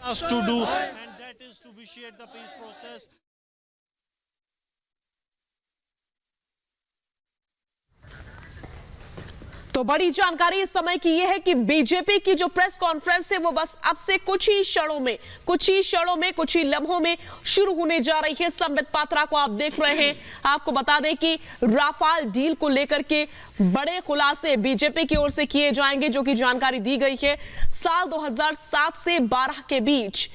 us to do, and that is to vitiate the peace process. तो बड़ी जानकारी इस समय की यह है कि बीजेपी की जो प्रेस कॉन्फ्रेंस है वो बस अब से कुछ ही क्षणों में कुछ ही लम्हों में शुरू होने जा रही है। संबित पात्रा को आप देख रहे हैं। आपको बता दें कि राफेल डील को लेकर के बड़े खुलासे बीजेपी की ओर से किए जाएंगे, जो कि जानकारी दी गई है। साल 2007 से 12 के बीच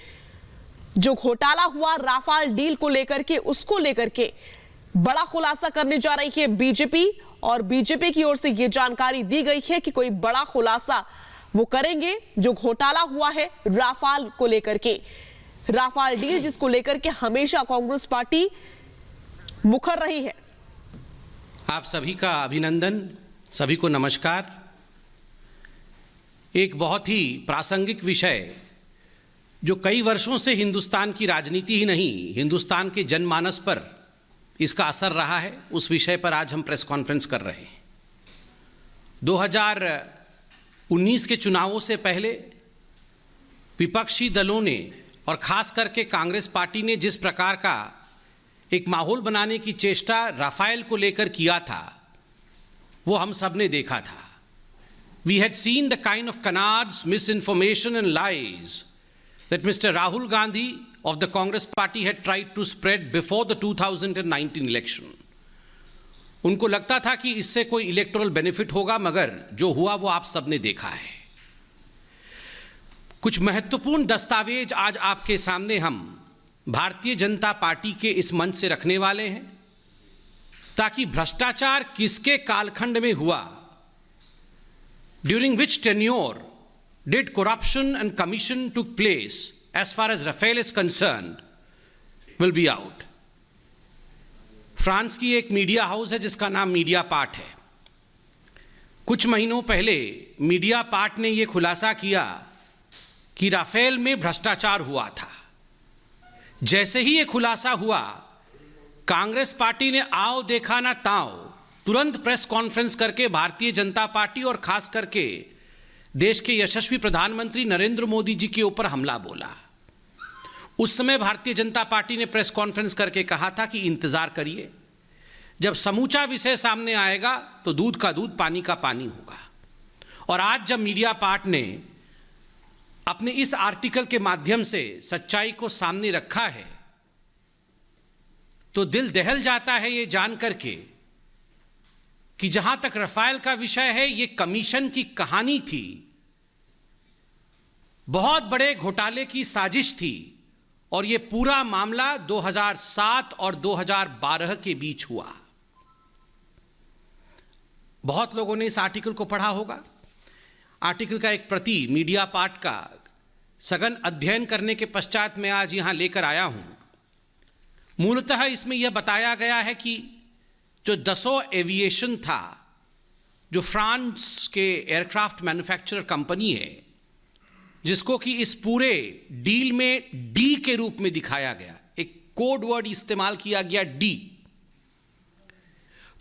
जो घोटाला हुआ राफेल डील को लेकर के, उसको लेकर के बड़ा खुलासा करने जा रही है बीजेपी, और बीजेपी की ओर से यह जानकारी दी गई है कि कोई बड़ा खुलासा वो करेंगे जो घोटाला हुआ है राफेल को लेकर के। राफेल डील जिसको लेकर के हमेशा कांग्रेस पार्टी मुखर रही है। आप सभी का अभिनंदन, सभी को नमस्कार। एक बहुत ही प्रासंगिक विषय जो कई वर्षों से हिंदुस्तान की राजनीति ही नहीं, हिंदुस्तान के जनमानस पर इसका असर रहा है, उस विषय पर आज हम प्रेस कॉन्फ्रेंस कर रहे हैं। 2019 के चुनावों से पहले विपक्षी दलों ने और खास करके कांग्रेस पार्टी ने जिस प्रकार का एक माहौल बनाने की चेष्टा राफेल को लेकर किया था, वो हम सब ने देखा था। We had seen the kind of canards, misinformation and lies that Mr. Rahul Gandhi of the Congress party had tried to spread before the 2019 election. उनको लगता था कि इससे कोई इलेक्टोरल बेनिफिट होगा, मगर जो हुआ वो आप सबने देखा है। कुछ महत्वपूर्ण दस्तावेज आज आपके सामने हम भारतीय जनता पार्टी के इस मंच से रखने वाले हैं, ताकि भ्रष्टाचार किसके कालखंड में हुआ, during which tenure did corruption and commission took place as far as Rafael is concerned, will be out. France की एक मीडिया हाउस है जिसका नाम मीडिया पार्ट है। कुछ महीनों पहले मीडिया पार्ट ने यह खुलासा किया कि राफेल में भ्रष्टाचार हुआ था। जैसे ही यह खुलासा हुआ, कांग्रेस पार्टी ने आओ देखा ना ताओ तुरंत प्रेस कॉन्फ्रेंस करके भारतीय जनता पार्टी और खास करके देश के यशस्वी प्रधानमंत्री नरेंद्र मोदी जी के ऊपर हमला बोला। उस समय भारतीय जनता पार्टी ने प्रेस कॉन्फ्रेंस करके कहा था कि इंतजार करिए, जब समूचा विषय सामने आएगा तो दूध का दूध पानी का पानी होगा। और आज जब मीडिया पार्ट ने अपने इस आर्टिकल के माध्यम से सच्चाई को सामने रखा है, तो दिल दहल जाता है ये जान करके कि जहां तक राफेल का विषय है, ये कमीशन की कहानी थी, बहुत बड़े घोटाले की साजिश थी, और ये पूरा मामला 2007 और 2012 के बीच हुआ। बहुत लोगों ने इस आर्टिकल को पढ़ा होगा। आर्टिकल का एक प्रति मीडिया पार्ट का सघन अध्ययन करने के पश्चात मैं आज यहां लेकर आया हूं। मूलतः इसमें यह बताया गया है कि जो दसो एविएशन था, जो फ्रांस के एयरक्राफ्ट मैन्युफैक्चरर कंपनी है, जिसको कि इस पूरे डील में डी के रूप में दिखाया गया, एक कोड वर्ड इस्तेमाल किया गया डी।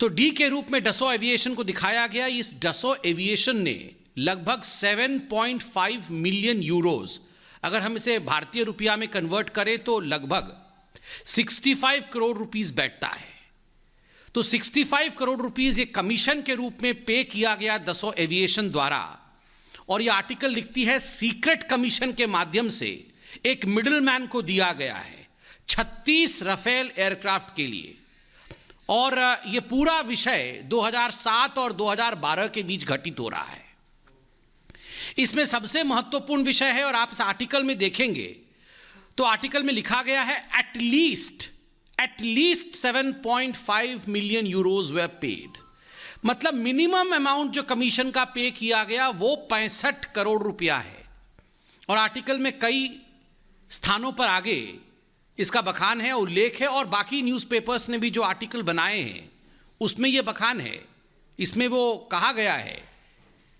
तो डी के रूप में डसो एविएशन को दिखाया गया। इस डसो एविएशन ने लगभग 7.5 मिलियन यूरोज, अगर हम इसे भारतीय रुपया में कन्वर्ट करें तो लगभग 65 करोड़ रुपीस बैठता है। तो 65 करोड़ रुपीस ये कमीशन के रूप में पे किया गया दसो एविएशन द्वारा। और ये आर्टिकल लिखती है सीक्रेट कमीशन के माध्यम से एक मिडिलमैन को दिया गया है 36 राफेल एयरक्राफ्ट के लिए। और ये पूरा विषय 2007 और 2012 के बीच घटित हो रहा है। इसमें सबसे महत्वपूर्ण विषय है, और आप इस आर्टिकल में देखेंगे तो आर्टिकल में लिखा गया है एटलीस्ट 7.5 मिलियन यूरोज वे पेड। मतलब मिनिमम अमाउंट जो कमीशन का पे किया गया वो 65 करोड़ रुपया है। और आर्टिकल में कई स्थानों पर आगे इसका बखान है, उल्लेख है, और बाकी न्यूज़पेपर्स ने भी जो आर्टिकल बनाए हैं उसमें यह बखान है। इसमें वो कहा गया है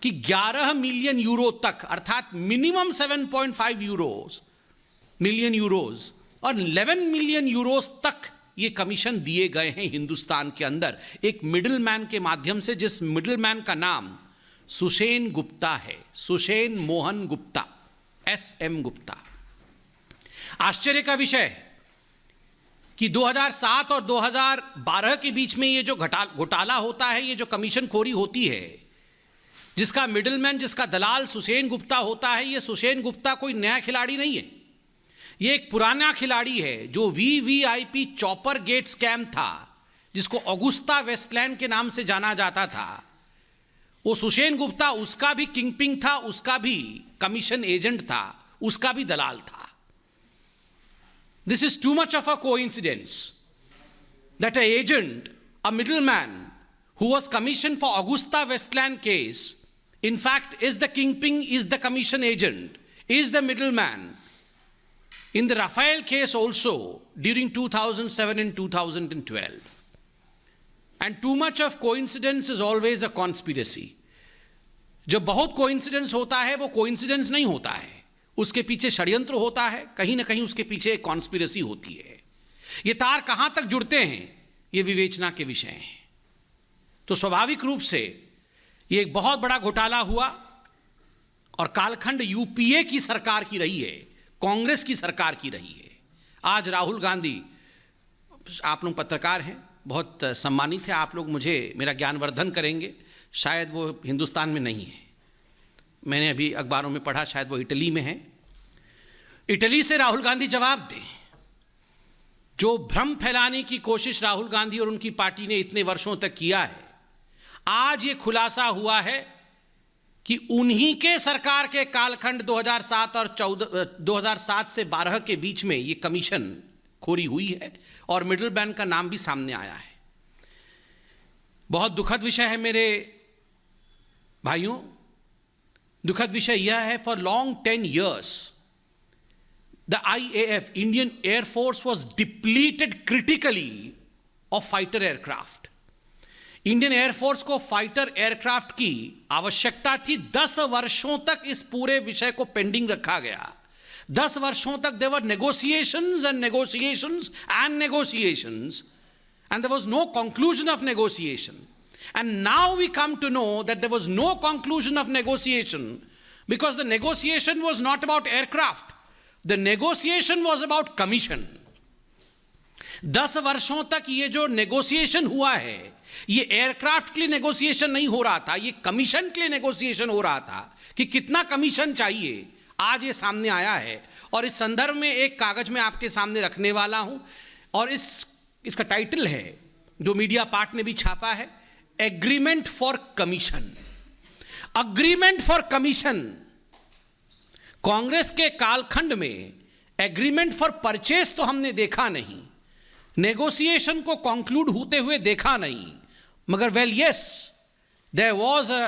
कि 11 मिलियन यूरो तक, अर्थात मिनिमम 7.5 मिलियन यूरोज और 11 मिलियन यूरोज तक ये कमीशन दिए गए हैं हिंदुस्तान के अंदर एक मिडिलमैन के माध्यम से, जिस मिडिलमैन का नाम सुषेण गुप्ता है, सुषेण मोहन गुप्ता, SM गुप्ता। आश्चर्य का विषय है कि 2007 और 2012 के बीच में ये जो घोटाला होता है, ये जो कमीशन खोरी होती है, जिसका मिडिलमैन, जिसका दलाल सुसेन गुप्ता होता है, ये सुसेन गुप्ता कोई नया खिलाड़ी नहीं है। ये एक पुराना खिलाड़ी है जो वीवीआईपी चॉपर गेट स्कैम था, जिसको ऑगुस्ता वेस्टलैंड के नाम से जाना जाता था। वो सुसेन गुप्ता उसका भी किंगपिन था, उसका भी कमीशन एजेंट था, उसका भी दलाल था। This is too much of a coincidence that an agent, a middleman who was commissioned for Augusta Westland case, in fact is the kingpin, is the commission agent, is the middleman in the Rafael case also during 2007 and 2012. And too much of coincidence is always a conspiracy. जब बहुत coincidence होता है वो coincidence नहीं होता है, उसके पीछे षड्यंत्र होता है, कहीं ना कहीं उसके पीछे एक कॉन्स्पिरेसी होती है। ये तार कहां तक जुड़ते हैं ये विवेचना के विषय हैं। तो स्वाभाविक रूप से ये एक बहुत बड़ा घोटाला हुआ और कालखंड यूपीए की सरकार की रही है, कांग्रेस की सरकार की रही है। आज राहुल गांधी, आप लोग पत्रकार हैं, बहुत सम्मानित है, आप लोग मुझे मेरा ज्ञानवर्धन करेंगे। शायद वो हिंदुस्तान में नहीं है, मैंने अभी अखबारों में पढ़ा शायद वो इटली में है। इटली से राहुल गांधी जवाब दें। जो भ्रम फैलाने की कोशिश राहुल गांधी और उनकी पार्टी ने इतने वर्षों तक किया है, आज ये खुलासा हुआ है कि उन्हीं के सरकार के कालखंड 2007 से 12 के बीच में ये कमीशन खोरी हुई है और मिडिल मैन का नाम भी सामने आया है। बहुत दुखद विषय है मेरे भाइयों। दुखद विषय यह है, for long 10 years the IAF, Indian air force, was depleted critically of fighter aircraft. Indian air force को फाइटर एयरक्राफ्ट की आवश्यकता थी। 10 वर्षों तक इस पूरे विषय को पेंडिंग रखा गया। 10 वर्षों तक there were negotiations and negotiations and negotiations and there was no conclusion of negotiation. And now we come to know that there was no conclusion of negotiation because the negotiation was not about aircraft. The negotiation was about commission. 10 वर्षों तक ये जो negotiation हुआ है, ये aircraft के लिए negotiation नहीं हो रहा था, ये कमीशन के लिए नेगोशिएशन हो रहा था कि कितना कमीशन चाहिए। आज ये सामने आया है और इस संदर्भ में एक कागज में आपके सामने रखने वाला हूं और इसका टाइटल है, जो मीडिया पार्ट ने भी छापा है, agreement for commission. Agreement for commission. Congress के कालखंड में एग्रीमेंट फॉर परचेस तो हमने देखा नहीं, नेगोशिएशन को कंक्लूड होते हुए देखा नहीं, मगर well yes, there was a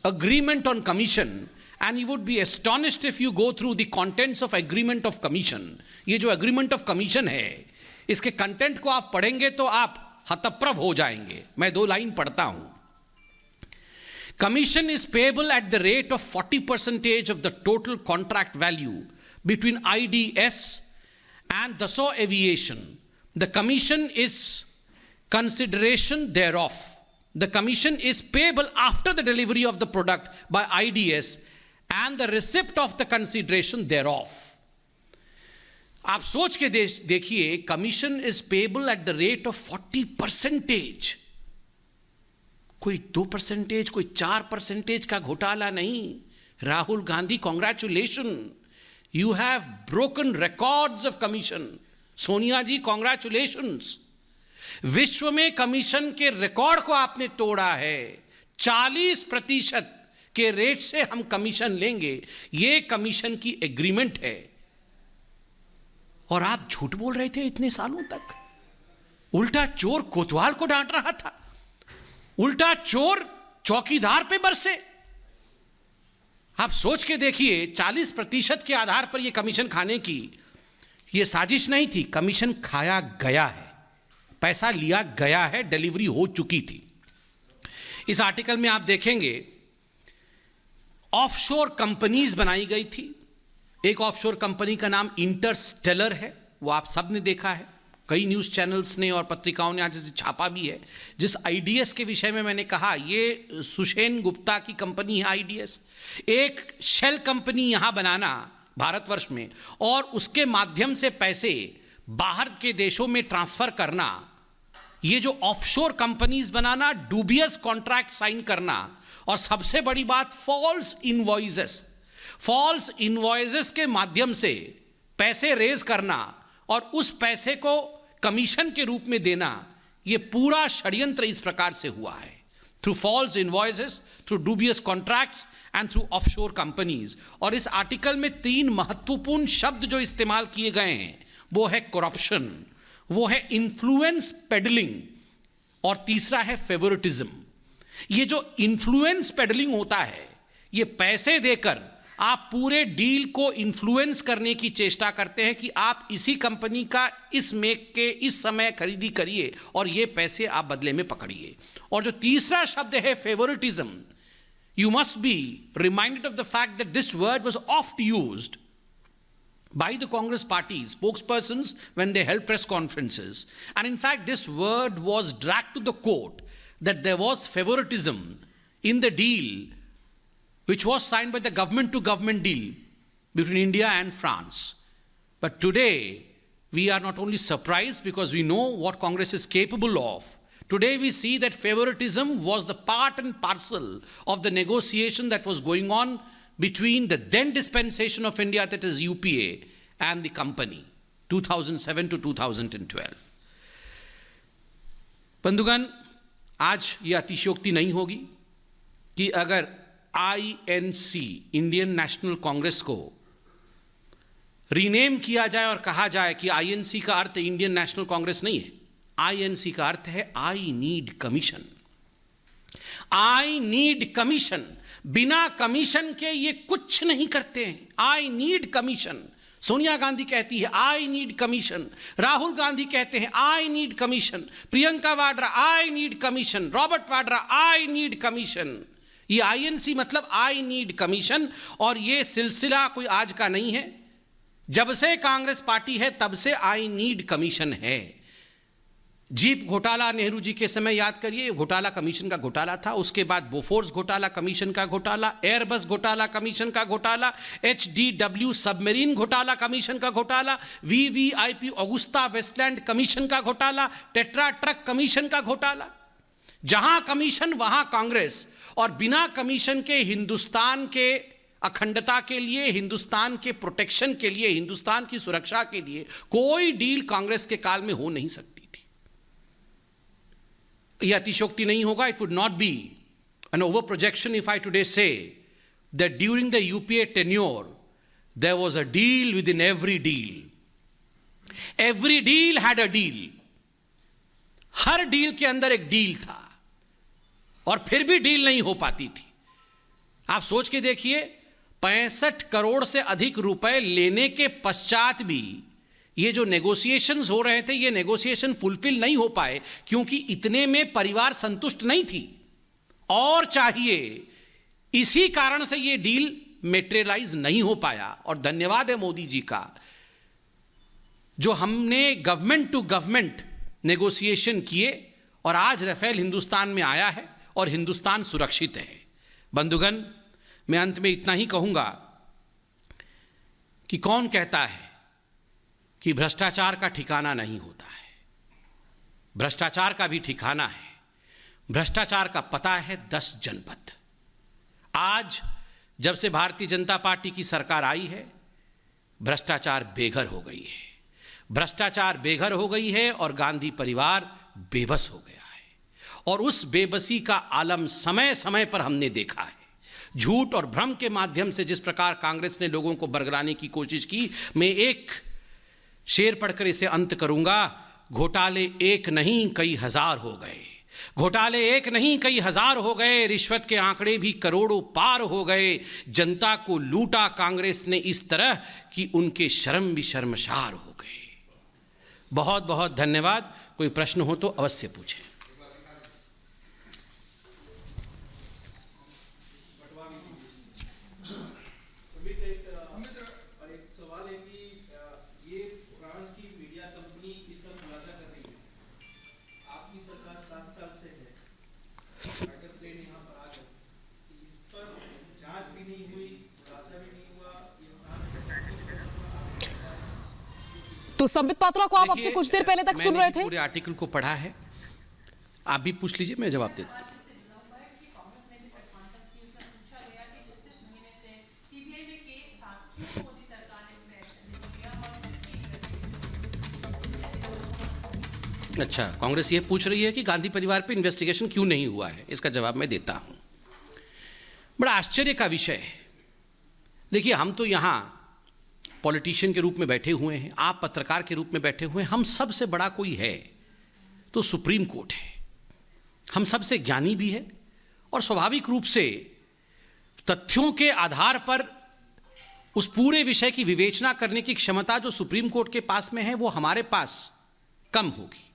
agreement on commission and you would be astonished if you go through the contents of agreement of commission. ये जो agreement of commission है, इसके कंटेंट को आप पढ़ेंगे तो आप हतप्रभ हो जाएंगे। मैं 2 लाइन पढ़ता हूं। Commission is payable at the rate of 40% of the total contract value between IDS and Dassault Aviation. The commission is consideration thereof. The commission is payable after the delivery of the product by IDS and the receipt of the consideration thereof. आप सोच के देखिए, commission is payable at the rate of 40%। कोई 2%, कोई 4% का घोटाला नहीं। Rahul Gandhi, congratulation, you have broken records of commission. Sonia ji, congratulations, विश्व में कमीशन के रिकॉर्ड को आपने तोड़ा है। 40% के रेट से हम कमीशन लेंगे, ये कमीशन की एग्रीमेंट है। और आप झूठ बोल रहे थे इतने सालों तक। उल्टा चोर कोतवाल को डांट रहा था, उल्टा चोर चौकीदार पे बरसे। आप सोच के देखिए, 40% के आधार पर यह कमीशन खाने की यह साजिश नहीं थी, कमीशन खाया गया है, पैसा लिया गया है, डिलीवरी हो चुकी थी। इस आर्टिकल में आप देखेंगे ऑफशोर कंपनीज बनाई गई थी। एक ऑफशोर कंपनी का नाम इंटरस्टेलर है, वो आप सब ने देखा है, कई न्यूज़ चैनल्स ने और पत्रिकाओं ने आज इसे छापा भी है। जिस आईडीएस के विषय में मैंने कहा, ये सुसेन गुप्ता की कंपनी है आईडीएस। एक शेल कंपनी यहां बनाना भारतवर्ष में और उसके माध्यम से पैसे बाहर के देशों में ट्रांसफर करना, ये जो ऑफशोर कंपनीज बनाना, डूबियस कॉन्ट्रैक्ट साइन करना, और सबसे बड़ी बात फॉल्स इनवॉइसेस के माध्यम से पैसे रेज करना और उस पैसे को कमीशन के रूप में देना, ये पूरा षड्यंत्र इस प्रकार से हुआ है, through false invoices, through dubious contracts and through offshore companies. और इस आर्टिकल में 3 महत्वपूर्ण शब्द जो इस्तेमाल किए गए हैं वो है करप्शन, वो है इन्फ्लुएंस पेडलिंग, और तीसरा है फेवरेटिज्म। ये जो इन्फ्लुएंस पेडलिंग होता है, ये पैसे देकर आप पूरे डील को इन्फ्लुएंस करने की चेष्टा करते हैं कि आप इसी कंपनी का इस मेक के इस समय खरीदी करिए और ये पैसे आप बदले में पकड़िए। और जो तीसरा शब्द है favouritism, you must be reminded of the fact that this word was oft used by the Congress party spokespersons when they held press conferences. And in fact, this word was dragged to the court that there was favoritism in the deal which was signed by the government-to-government deal between India and France. But today, we are not only surprised because we know what Congress is capable of. Today we see that favoritism was the part and parcel of the negotiation that was going on between the then dispensation of India, that is UPA, and the company, 2007 to 2012. बंधुगण, आज ये अतिशयोक्ति नहीं होगी कि अगर INC, Indian national Congress को rename किया जाए और कहा जाए कि INC का अर्थ इंडियन नेशनल कांग्रेस नहीं है, INC का अर्थ है I need commission. I need commission, बिना कमीशन के ये कुछ नहीं करते हैं। I need commission. Sonia Gandhi कहती है I need commission, Rahul Gandhi कहते हैं I need commission, Priyanka Vadra I need commission, Robert Vadra I need commission. ये INC मतलब आई नीड कमीशन। और ये सिलसिला कोई आज का नहीं है, जब से कांग्रेस पार्टी है तब से आई नीड कमीशन है। जीप घोटाला नेहरू जी के समय याद करिए, घोटाला कमीशन का घोटाला था। उसके बाद बोफोर्स घोटाला कमीशन का घोटाला, एयरबस घोटाला कमीशन का घोटाला, HDW सबमरीन घोटाला कमीशन का घोटाला, VVIP ऑगुस्ता वेस्टलैंड कमीशन का घोटाला, टेट्रा ट्रक कमीशन का घोटाला। जहां कमीशन वहां कांग्रेस। और बिना कमीशन के हिंदुस्तान के अखंडता के लिए, हिंदुस्तान के प्रोटेक्शन के लिए, हिंदुस्तान की सुरक्षा के लिए कोई डील कांग्रेस के काल में हो नहीं सकती थी। यह अतिशयोक्ति नहीं होगा, it would not be an over projection if I today say that during the UPA tenure there was a deal within every deal. Every deal had a deal. Her deal के अंदर एक डील था और फिर भी deal नहीं हो पाती थी। आप सोच के देखिए, 65 करोड़ से अधिक रुपए लेने के पश्चात भी ये जो नेगोशिएशंस हो रहे थे, ये नेगोशिएशन फुलफिल नहीं हो पाए क्योंकि इतने में परिवार संतुष्ट नहीं थी और चाहिए। इसी कारण से ये डील मेटेरियलाइज नहीं हो पाया। और धन्यवाद है मोदी जी का, जो हमने गवर्नमेंट टू गवर्नमेंट नेगोशिएशन किए और आज राफेल हिंदुस्तान में आया है और हिंदुस्तान सुरक्षित है। बंधुगण, मैं अंत में इतना ही कहूंगा कि कौन कहता है कि भ्रष्टाचार का ठिकाना नहीं होता है। भ्रष्टाचार का भी ठिकाना है। भ्रष्टाचार का पता है 10 जनपद। आज जब से भारतीय जनता पार्टी की सरकार आई है, भ्रष्टाचार बेघर हो गई है। भ्रष्टाचार बेघर हो गई है और गांधी परिवार बेबस हो गया है। और उस बेबसी का आलम समय समय पर हमने देखा है। झूठ और भ्रम के माध्यम से जिस प्रकार कांग्रेस ने लोगों को बरगलाने की कोशिश की, मैं एक शेर पढ़कर इसे अंत करूंगा। घोटाले एक नहीं कई हजार हो गए, घोटाले एक नहीं कई हजार हो गए, रिश्वत के आंकड़े भी करोड़ों पार हो गए। जनता को लूटा कांग्रेस ने इस तरह कि उनके शर्म भी शर्मसार हो गए। बहुत बहुत धन्यवाद। कोई प्रश्न हो तो अवश्य पूछें। तो संबित पात्रा को आप अब से कुछ देर पहले तक सुन रहे थे। पूरे आर्टिकल को पढ़ा है, आप भी पूछ लीजिए, मैं जवाब देता हूं। अच्छा, कांग्रेस ये पूछ रही है कि गांधी परिवार पे इन्वेस्टिगेशन क्यों नहीं हुआ है। इसका जवाब मैं देता हूं। बड़ा आश्चर्य का विषय है। देखिए, हम तो यहां पॉलिटिशियन के रूप में बैठे हुए हैं, आप पत्रकार के रूप में बैठे हुए हैं। हम सबसे बड़ा कोई है तो सुप्रीम कोर्ट है। हम सबसे ज्ञानी भी है और स्वाभाविक रूप से तथ्यों के आधार पर उस पूरे विषय की विवेचना करने की क्षमता जो सुप्रीम कोर्ट के पास में है वो हमारे पास कम होगी।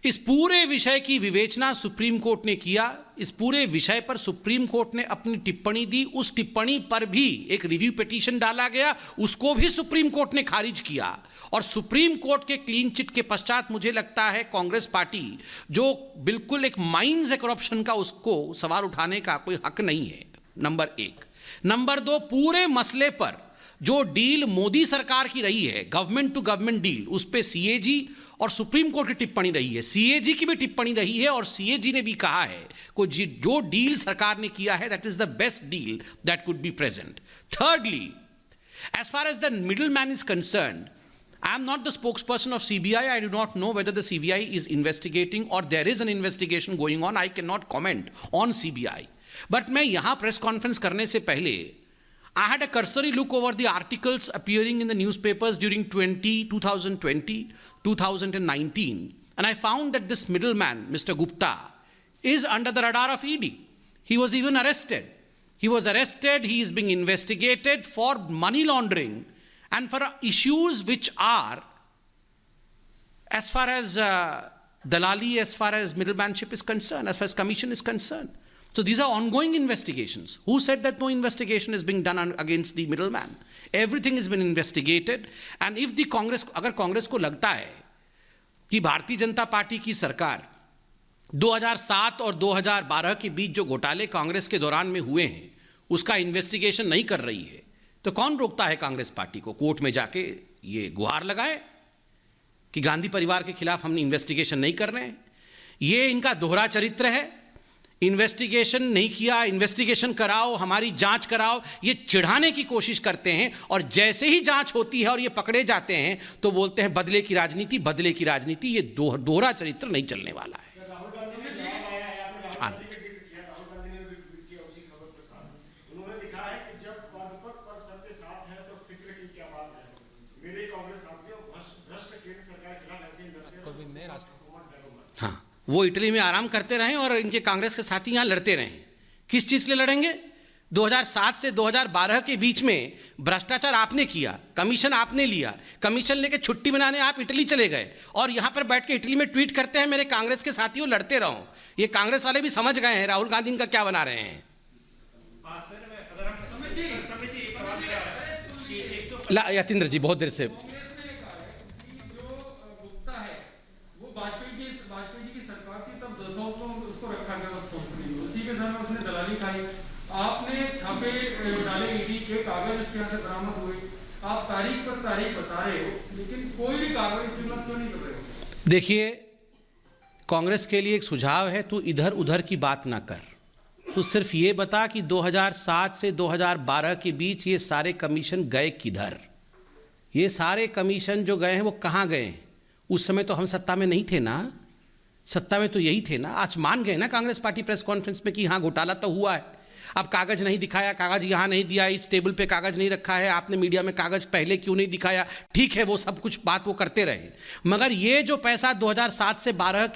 इस पूरे विषय की विवेचना सुप्रीम कोर्ट ने किया। इस पूरे विषय पर सुप्रीम कोर्ट ने अपनी टिप्पणी दी। उस टिप्पणी पर भी एक रिव्यू पिटीशन डाला गया, उसको भी सुप्रीम कोर्ट ने खारिज किया। और सुप्रीम कोर्ट के क्लीन चिट के पश्चात मुझे लगता है कांग्रेस पार्टी, जो बिल्कुल एक माइंस करप्शन का उसको सवाल उठाने का कोई हक नहीं है, नंबर एक। नंबर दो, पूरे मसले पर जो डील मोदी सरकार की रही है, गवर्नमेंट टू गवर्नमेंट डील, उस पर सीएजी और सुप्रीम कोर्ट की टिप्पणी रही है, सीएजी की भी टिप्पणी रही है और सीएजी ने भी कहा है कि जो डील सरकार ने किया है that is the best deal that could be present. Thirdly, as far as the middleman is concerned, I am not the spokesperson of CBI. I do not know whether the CBI is investigating or there is an investigation going on. I cannot comment on CBI. But मैं यहाँ press conference करने से पहले I had a cursory look over the articles appearing in the newspapers during 2020, 2019, and I found that this middleman, Mr. Gupta, is under the radar of ED. He was even arrested. He was arrested. He is being investigated for money laundering and for issues which are, as far as dalali, as far as middlemanship is concerned, as far as commission is concerned. So these are ongoing investigations. Who said that no investigation is being done against the middleman? Everything has been investigated. And if the Congress, अगर कांग्रेस को लगता है कि Bharatiya Janata party की सरकार 2007 और 2012 के बीच जो घोटाले कांग्रेस के दौरान में हुए हैं उसका इन्वेस्टिगेशन नहीं कर रही है, तो कौन रोकता है कांग्रेस पार्टी को कोर्ट में जाके ये गुहार लगाए कि गांधी परिवार के खिलाफ हमने इन्वेस्टिगेशन नहीं कर रहे हैं। ये इनका दोहरा चरित्र है। इन्वेस्टिगेशन नहीं किया, इन्वेस्टिगेशन कराओ, हमारी जांच कराओ, ये चिढ़ाने की कोशिश करते हैं। और जैसे ही जांच होती है और ये पकड़े जाते हैं तो बोलते हैं बदले की राजनीति, बदले की राजनीति। ये दोहरा चरित्र नहीं चलने वाला है। हाँ, वो इटली में आराम करते रहें और इनके कांग्रेस के साथी यहां लड़ते रहें। किस चीज के लिए लड़ेंगे? 2007 से 2012 के बीच में भ्रष्टाचार आपने किया, कमीशन आपने लिया, कमीशन लेके छुट्टी मनाने आप इटली चले गए और यहां पर बैठ के इटली में ट्वीट करते हैं मेरे कांग्रेस के साथियों लड़ते रहो। ये कांग्रेस वाले भी समझ गए हैं राहुल गांधी इनका क्या बना रहे हैं। यतीन्द्र जी बहुत देर से आपने छापे डाले ईडी के कागज उसके यहाँ से बरामद हुए, आप तारीख पर तारीख बता रहे हो लेकिन कोई भी कार्रवाई इस पर क्यों नहीं कर रहे हो? देखिए, कांग्रेस के लिए एक सुझाव है, तू इधर उधर की बात ना कर। तू सिर्फ ये बता कि 2007 से 2012 के बीच ये सारे कमीशन गए किधर। ये सारे कमीशन जो गए हैं वो कहाँ गए? उस समय तो हम सत्ता में नहीं थे ना, सत्ता में तो यही थे ना। आज मान गए ना कांग्रेस पार्टी प्रेस कॉन्फ्रेंस में कि हाँ घोटाला तो हुआ है। अब कागज नहीं दिखाया, कागज यहाँ नहीं दिया, इस टेबल पे कागज नहीं रखा है, आपने मीडिया में कागज पहले क्यों नहीं दिखाया। ठीक है, वो सब कुछ बात वो करते रहे, मगर ये जो पैसा 2007 से 12